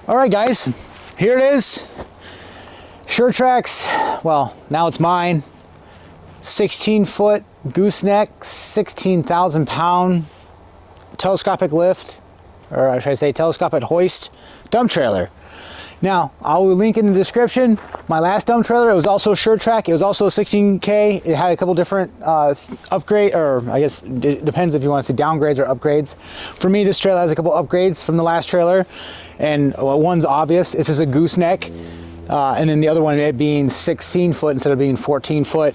All right, guys, here it is. Sure Trac's, well, now it's mine. 16-foot gooseneck, 16,000 pound telescopic lift, or should I say telescopic hoist dump trailer. Now, I will link in the description my last dump trailer. It was also Sure Trac. It was also a 16K. It had a couple different upgrade, or I guess it depends if you want to say downgrades or upgrades. For me, this trailer has a couple upgrades from the last trailer, and one's obvious. It's just a gooseneck, and then the other one, it being 16 foot instead of being 14 foot,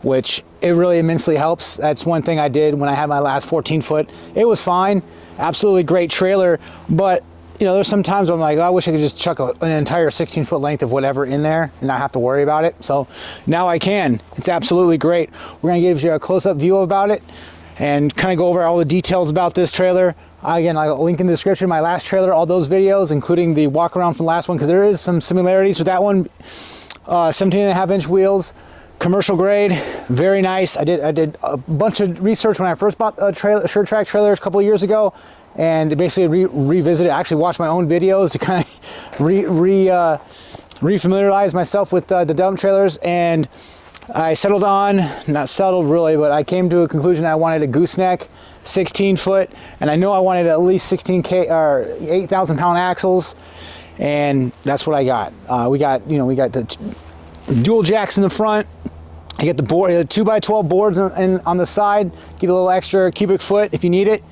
which it really immensely helps. That's one thing I did when I had my last 14 foot. It was fine, absolutely great trailer, but you know, there's some times where I'm like, oh, I wish I could just chuck an entire 16-foot length of whatever in there and not have to worry about it. So now I can. It's absolutely great. We're gonna give you a close-up view about it and kind of go over all the details about this trailer. Again, I'll link in the description my last trailer, all those videos, including the walk around from the last one, because there is some similarities with that one. 17.5-inch wheels, commercial grade, very nice. I did a bunch of research when I first bought a Sure Trac trailer a couple of years ago, and basically revisited, actually watched my own videos to kind of refamiliarize myself with the dump trailers, and I settled on, not settled really, but I came to a conclusion I wanted a gooseneck, 16 foot, and I know I wanted at least 16K or 8,000 pound axles, and that's what I got. We got the dual jacks in the front. I get the board, the 2x12 boards on the side, get a little extra cubic foot if you need it,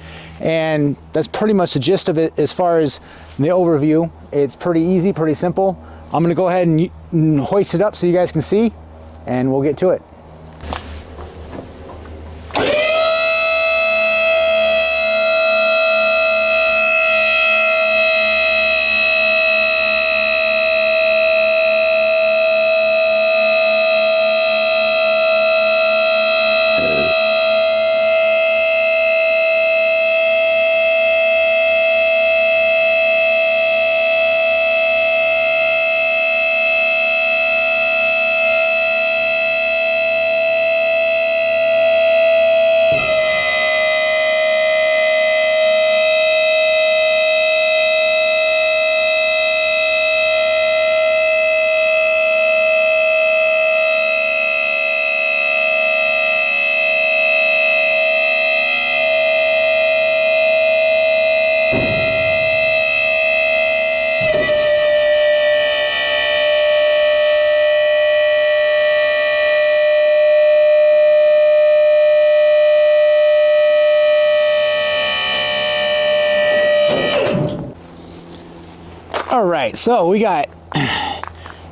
and that's pretty much the gist of it as far as the overview. It's pretty easy, pretty simple. I'm gonna go ahead and hoist it up so you guys can see, and we'll get to it. All right, so we got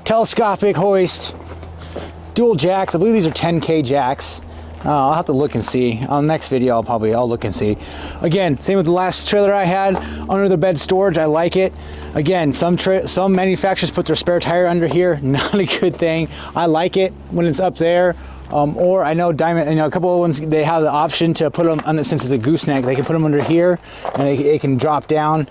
telescopic hoist, dual jacks. I believe these are 10K jacks. I'll have to look and see. On the next video, I'll look and see. Again, same with the last trailer I had, under the bed storage. I like it. Again, some manufacturers put their spare tire under here. Not a good thing. I like it when it's up there. Or I know Diamond, a couple of ones, they have the option to put them on the, since it's a gooseneck, they can put them under here and they can drop down.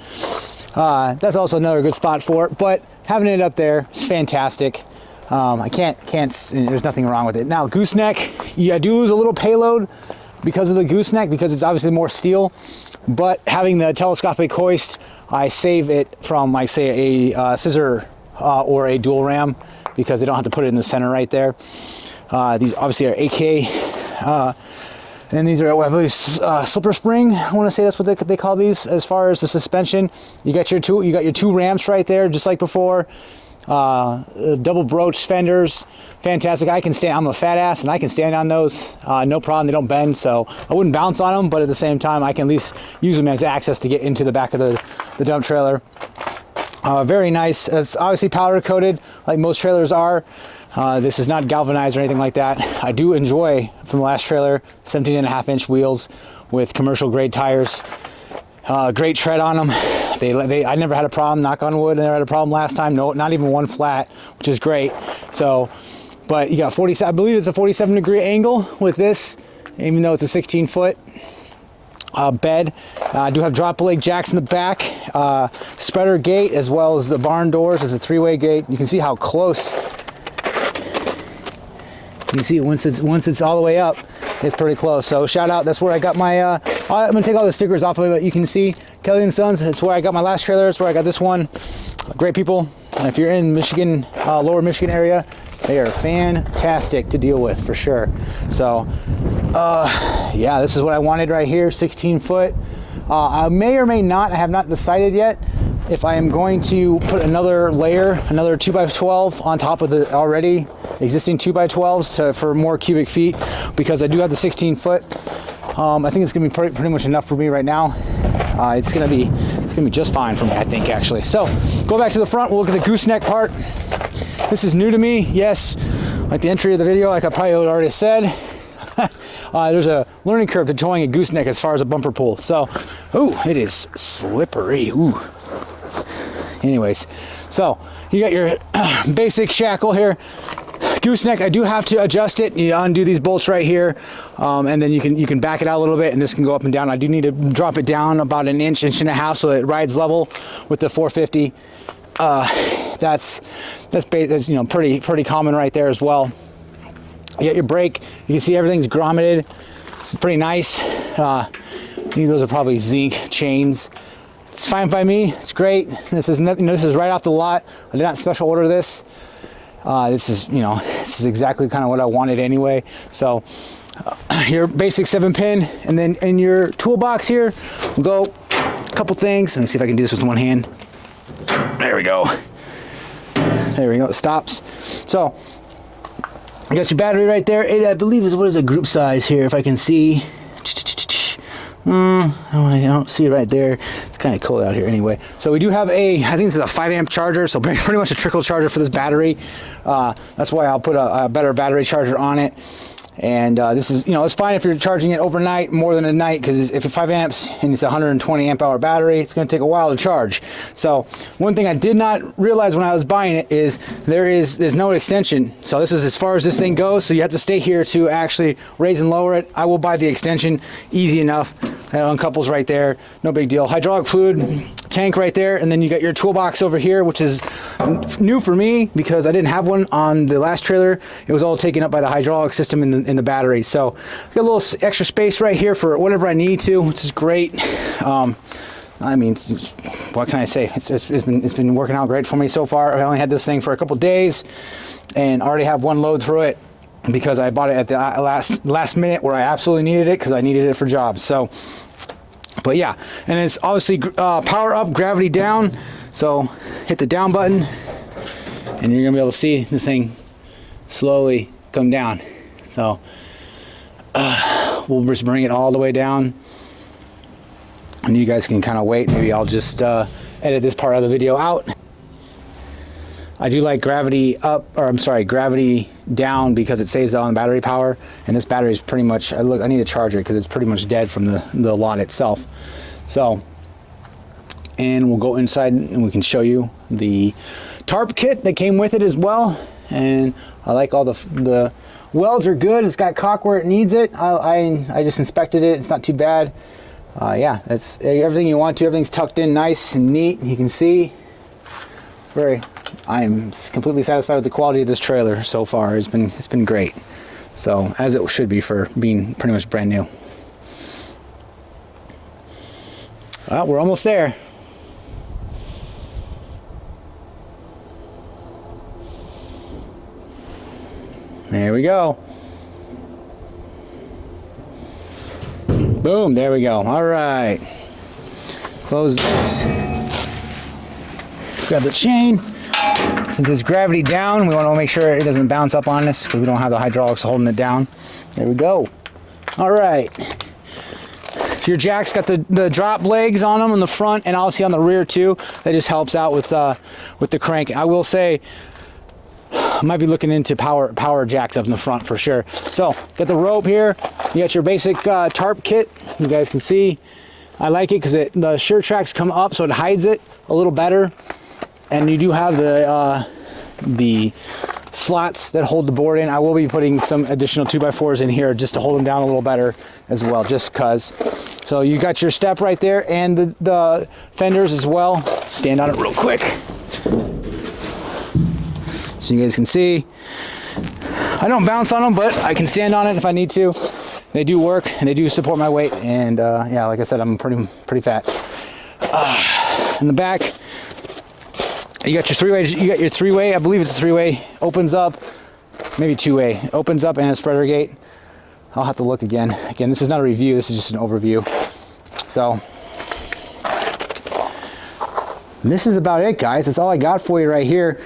That's also another good spot for it, but having it up there is fantastic. I can't, there's nothing wrong with it. Now, gooseneck, I do lose a little payload because of the gooseneck, because it's obviously more steel, but having the telescopic hoist, I save it from, like, say, a scissor or a dual ram, because they don't have to put it in the center right there. These obviously are AK, and these are, I believe, slipper spring. I want to say that's what they call these. As far as the suspension, you got your two ramps right there, just like before. Double broach fenders, fantastic. I can stand. I'm a fat ass, and I can stand on those, no problem. They don't bend, so I wouldn't bounce on them. But at the same time, I can at least use them as access to get into the back of the dump trailer. Very nice. It's obviously powder coated, like most trailers are. This is not galvanized or anything like that. I do enjoy, from the last trailer, 17.5-inch wheels with commercial grade tires. Great tread on them. I never had a problem, knock on wood. I never had a problem last time. No, not even one flat, which is great. So, but you got 47, I believe it's a 47-degree angle with this, even though it's a 16-foot bed. I do have drop leg jacks in the back, spreader gate, as well as the barn doors. It's a 3-way gate. You can see how close. You can see once it's all the way up, it's pretty close. So shout out, that's where I got my, I'm gonna take all the stickers off of it, but you can see Kelly and Sons, it's where I got my last trailer, it's where I got this one. Great people. If you're in Michigan, lower Michigan area, they are fantastic to deal with for sure. So yeah, this is what I wanted right here, 16 foot. I may or may not, I have not decided yet if I am going to put another layer, another 2x12 on top of the already existing 2x12s for more cubic feet, because I do have the 16 foot. I think it's gonna be pretty much enough for me right now. It's gonna be just fine for me, I think, actually. So go back to the front, we'll look at the gooseneck part. This is new to me, yes. Like the entry of the video, like I probably already said, there's a learning curve to towing a gooseneck as far as a bumper pull. So, ooh, it is slippery, ooh. Anyways, so you got your basic shackle here. Gooseneck, I do have to adjust it. You undo these bolts right here, and then you can back it out a little bit, and this can go up and down. I do need to drop it down about an inch and a half so it rides level with the 450. That's you know, pretty common right there as well. You got your brake. You can see everything's grommeted. It's pretty nice. I think those are probably zinc chains. It's fine by me. It's great. This is nothing. This is right off the lot. I did not special order this. This is exactly kind of what I wanted anyway. So your basic 7-pin, and then in your toolbox here, we'll go a couple things. Let me see if I can do this with one hand. There we go. There we go. It stops. So you got your battery right there. It, I believe, is what is a group size here, if I can see. I don't see it right there. It's kind of cold out here anyway. So we do have I think this is a 5-amp charger, so pretty much a trickle charger for this battery. That's why I'll put a better battery charger on it. And this is, it's fine if you're charging it overnight more than a night, because if it's 5 amps and it's a 120 amp hour battery, it's going to take a while to charge. So one thing I did not realize when I was buying it is there's no extension. So this is as far as this thing goes. So you have to stay here to actually raise and lower it. I will buy the extension, easy enough. Uncouples right there, no big deal. Hydraulic fluid tank right there, and then you got your toolbox over here, which is new for me because I didn't have one on the last trailer. It was all taken up by the hydraulic system in the battery. So got a little extra space right here for whatever I need to, which is great. I mean, what can I say? It's been working out great for me so far. I only had this thing for a couple days and already have one load through it, because I bought it at the last minute where I absolutely needed it, because I needed it for jobs. So, but yeah, and it's obviously power up, gravity down. So hit the down button, and you're gonna be able to see this thing slowly come down. So we'll just bring it all the way down, and you guys can kind of wait. Maybe I'll just edit this part of the video out. I do like gravity up, or I'm sorry, gravity down, because it saves on battery power. And this battery is pretty much, I need to charge it because it's pretty much dead from the lot itself. So, and we'll go inside and we can show you the tarp kit that came with it as well. And I like all the welds are good. It's got caulk where it needs it. I just inspected it. It's not too bad. Yeah, it's everything you want to. Everything's tucked in nice and neat. You can see I am completely satisfied with the quality of this trailer so far. It's been great. So, as it should be for being pretty much brand new. Well, we're almost there. There we go. Boom, there we go. All right. Close this. Grab the chain. Since it's gravity down, we want to make sure it doesn't bounce up on us, because we don't have the hydraulics holding it down. There we go. All right. Your jack's got the drop legs on them in the front, and obviously on the rear too. That just helps out with the crank. I will say, I might be looking into power jacks up in the front for sure. So, got the rope here. You got your basic tarp kit. You guys can see. I like it because the Sure Tracs come up, so it hides it a little better. And you do have the slots that hold the board in. I will be putting some additional 2x4s in here just to hold them down a little better as well, just cause. So you got your step right there, and the fenders as well. Stand on it real quick, so you guys can see. I don't bounce on them, but I can stand on it if I need to. they do work and they do support my weight. And yeah, like I said, I'm pretty fat. In the back, you got your three-way. You got your three-way. I believe it's a three-way. Opens up, maybe two-way. Opens up and a spreader gate. I'll have to look again. Again, this is not a review. This is just an overview. So this is about it, guys. That's all I got for you right here.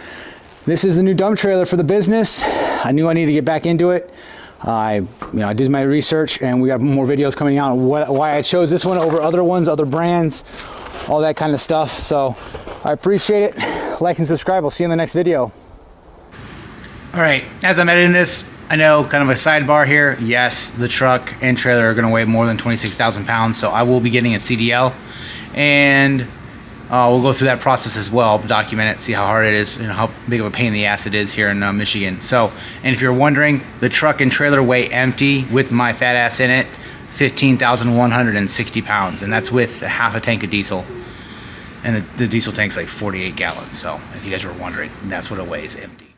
This is the new dump trailer for the business. I knew I needed to get back into it. I did my research, and we got more videos coming out on why I chose this one over other ones, other brands, all that kind of stuff. So I appreciate it. Like and subscribe. I'll see you in the next video. All right, as I'm editing this, I know, kind of a sidebar here. Yes, the truck and trailer are going to weigh more than 26,000 pounds, so I will be getting a CDL, and we'll go through that process as well, document it, see how hard it is, how big of a pain in the ass it is here in Michigan. So, and if you're wondering, the truck and trailer weigh empty with my fat ass in it, 15,160 pounds, and that's with half a tank of diesel. And the diesel tank's like 48 gallons, so if you guys were wondering, that's what it weighs empty.